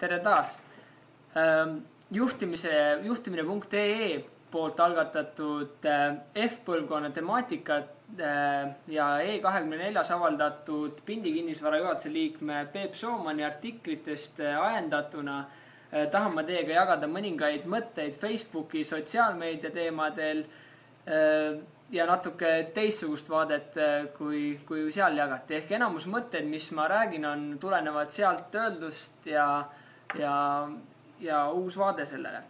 Tere taas! Juhtimine.ee poolt algatatud F-põlvkonna temaatikat ja E24 avaldatud Pindi kinnisvara juhatuse liikme Peep Soomani artiklitest ajendatuna tahan ma teiega jagada mõningaid mõtteid Facebooki sotsiaalmeedia teemadel ja natuke teistsugust vaadet, kui seal jagati. Ehk enamus mõtteid, mis ma räägin, tulenevad sealt öeldust ja uus vaade sellele.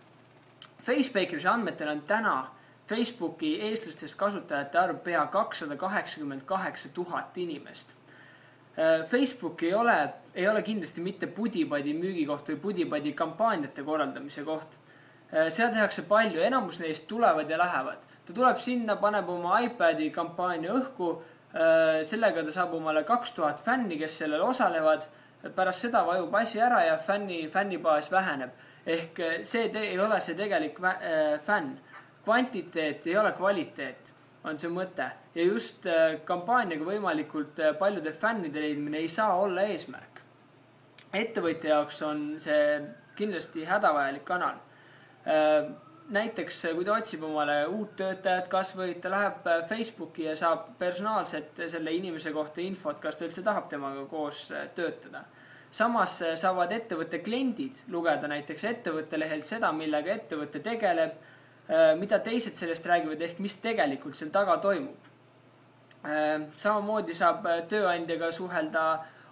Facebakersi andmetel on täna Facebooki eestlastest kasutajate arv pea 288 000 inimest. Facebook ei ole kindlasti mitte pudipadi müügikoht või pudipadi kampaaniate korraldamise koht. Seal tehakse palju, enamus neist tulevad ja lähevad. Ta tuleb sinna, paneb oma iPadi kampaania õhku, sellega ta saab omale 2000 fänni, kes sellel osalevad. Pärast seda vajub asi ära ja fännibaas väheneb. Ehk see ei ole see tegelik fänn. Kvantiteet ei ole kvaliteet, on see mõte. Ja just kampaaniaga võimalikult paljude fännide leidmine ei saa olla eesmärk. Ettevõtja jaoks on see kindlasti hädavajalik kanal. Näiteks, kui ta otsib omale uut töötajat kasvõi, ta läheb Facebooki ja saab personaalselt selle inimese kohta infot, kas ta üldse tahab temaga koos töötada. Samas saavad ettevõtte kliendid lugeda näiteks ettevõtte lehelt seda, millega ettevõtte tegeleb, mida teised sellest räägivad ehk mis tegelikult seal taga toimub. Samamoodi saab tööandjaga suhelda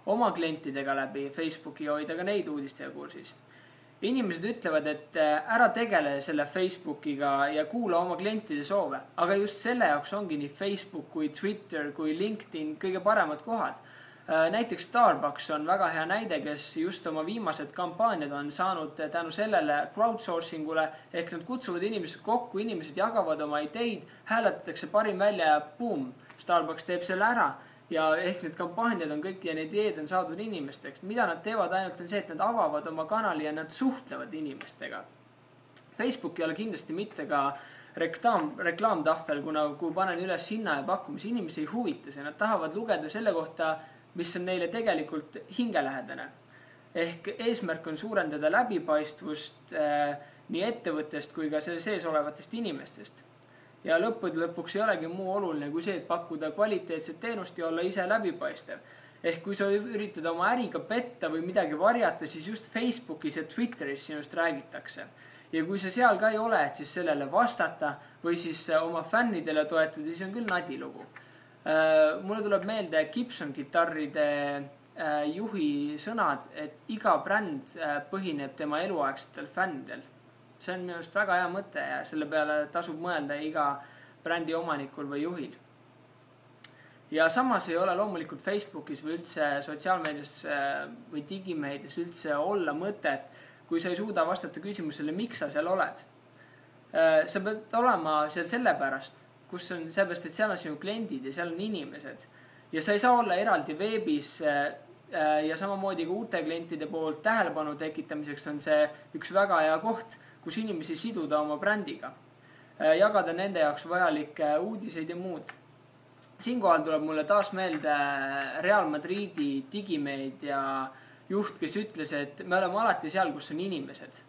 oma klientidega läbi Facebooki ja hoida ka neid uudistega kursis. Inimesed ütlevad, et ära tegele selle Facebookiga ja kuula oma klientide soove, aga just selle jaoks ongi nii Facebook kui Twitter kui LinkedIn kõige paremad kohad. Näiteks Starbucks on väga hea näide, kes just oma viimased kampaaniad on saanud tänu sellele crowdsourcingule, ehk nad kutsuvad inimesed kokku, inimesed jagavad oma ideid, hääletatakse parim välja ja boom, Starbucks teeb selle ära. Ja ehk need kampaaniad on kõik ja need ideed on saadud inimesteks. Mida nad teevad ainult on see, et nad avavad oma kanali ja nad suhtlevad inimestega. Facebook ei ole kindlasti mitte ka reklaamtahvel, kuna kui panen üles hinna ja pakkumise, inimesi ei huvita see. Nad tahavad lugeda selle kohta, mis on neile tegelikult hingelähedane. Ehk eesmärk on suurendada läbipaistvust nii ettevõttest kui ka selle sees olevatest inimestest. Ja lõpuks ei olegi muu oluline kui see, et pakkuda kvaliteetset teenust ja olla ise läbipaistev. Ehk kui sa üritad oma äriga petta või midagi varjata, siis just Facebookis ja Twitteris sinust räägitakse. Ja kui sa seal ka ei ole, et siis sellele vastata või siis oma fännidele toetada, siis on küll nadilugu. Mulle tuleb meelde Gibson kitarride juhi sõnad, et iga bränd põhineb tema eluaegsetel fännidel. See on minu arust väga hea mõte ja selle peale tasub mõelda iga brändi omanikul või juhil. Ja samas ei ole loomulikult Facebookis või üldse sotsiaalmeedias või digimeedias üldse olla mõtet, kui sa ei suuda vastata küsimusele, miks sa seal oled. Sa pead olema seal sellepärast, sellepärast, et seal on sinu kliendid ja seal on inimesed. Ja sa ei saa olla eraldi veebis ja samamoodi ka uute klientide poolt tähelepanu tekitamiseks on see üks väga hea koht, kus inimesi siduda oma brändiga, jagada nende jaoks vajalikke uudiseid ja muud. Siinkohal tuleb mulle taas meelde Real Madridi digimeedia juht, kes ütles, et me oleme alati seal, kus on inimesed.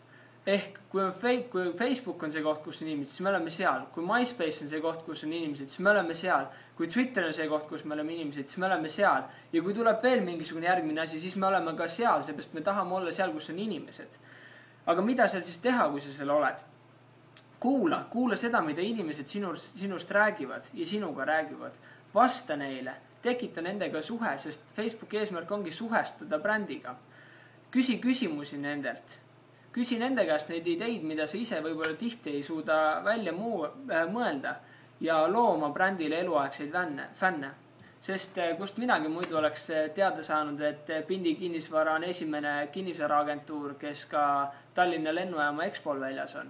Ehk kui Facebook on see koht, kus on inimesed, siis me oleme seal. Kui MySpace on see koht, kus on inimesed, siis me oleme seal. Kui Twitter on see koht, kus me oleme inimesed, siis me oleme seal. Ja kui tuleb veel mingisugune järgmine asi, siis me oleme ka seal, seepärast me tahame olla seal, kus on inimesed. Aga mida seal siis teha, kui sa seal oled? Kuula seda, mida inimesed sinust räägivad ja sinuga räägivad. Vasta neile, tekita nendega suhe, sest Facebooki eesmärk ongi suhestuda brändiga. Küsi küsimusi nendelt. Küsi nende käest neid ideid, mida sa ise võib-olla tihti ei suuda välja mõelda ja loo oma brändile eluaegseid fänne. Sest kust minagi muidu oleks teada saanud, et Pindi kinnisvara on esimene kinnisvaraagentuur, kes ka Tallinna lennujaama Expol väljas on.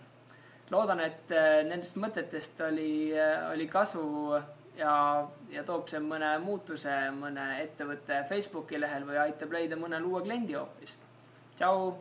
Loodan, et nendest mõtetest oli kasu ja toob see mõne muutuse mõne ettevõtte Facebooki lehel või aitab leida mõne uue kliendi hoopis. Tšau!